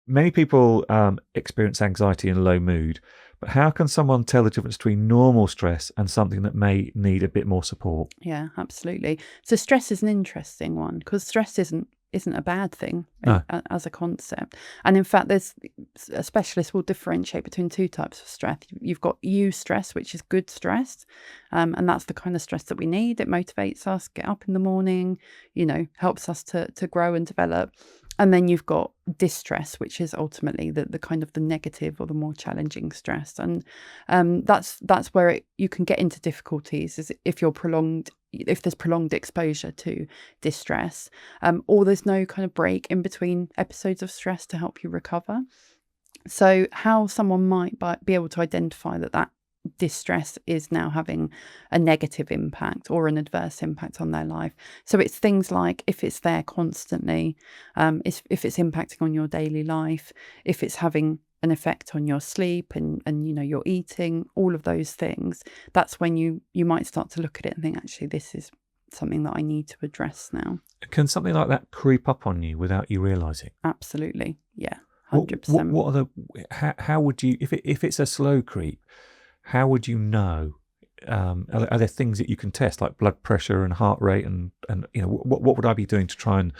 many people experience anxiety and low mood, but how can someone tell the difference between normal stress and something that may need a bit more support? Yeah, absolutely. So stress is an interesting one because stress isn't a bad thing No. as a concept. And in fact, there's a specialist will differentiate between two types of stress. You've got stress, which is good stress, and that's the kind of stress that we need. It motivates us, get up in the morning, helps us to grow and develop. And then you've got distress, which is ultimately the kind of the negative or the more challenging stress. And that's where you can get into difficulties is if there's prolonged exposure to distress, or there's no kind of break in between episodes of stress to help you recover. So how someone might be able to identify that distress is now having a negative impact or an adverse impact on their life. So it's things like if it's there constantly, if it's impacting on your daily life, if it's having an effect on your sleep and your eating, all of those things, that's when you might start to look at it and think, actually, this is something that I need to address now. Can something like that creep up on you without you realizing? Absolutely. Yeah. What 100%. what are how would you, if it's a slow creep, how would you know? Are there things that you can test, like blood pressure and heart rate, and what would I be doing to try and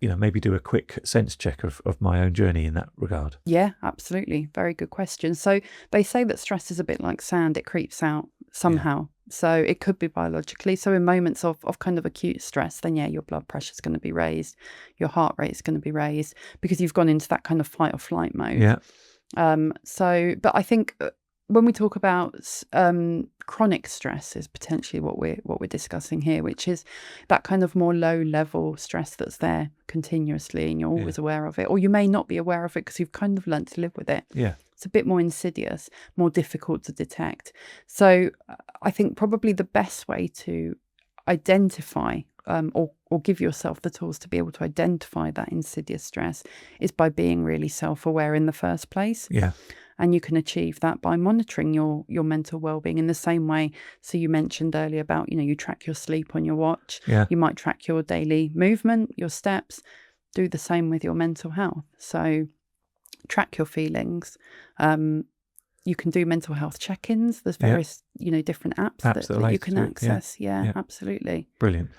maybe do a quick sense check of my own journey in that regard? Yeah, absolutely. Very good question. So they say that stress is a bit like sand, it creeps out somehow. So it could be biologically. So in moments of kind of acute stress, then yeah, your blood pressure is going to be raised, your heart rate is going to be raised because you've gone into that kind of fight or flight mode. Yeah. But I think when we talk about chronic stress is potentially what we're discussing here, which is that kind of more low level stress that's there continuously and you're always aware of it, or you may not be aware of it because you've kind of learned to live with it. Yeah. It's a bit more insidious, more difficult to detect. So I think probably the best way to identify or give yourself the tools to be able to identify that insidious stress is by being really self-aware in the first place. Yeah. And you can achieve that by monitoring your mental well-being in the same way. So you mentioned earlier about, you track your sleep on your watch. Yeah. You might track your daily movement, your steps. Do the same with your mental health. So track your feelings. You can do mental health check-ins. There's various, different apps that you can access. Yeah, absolutely. Brilliant.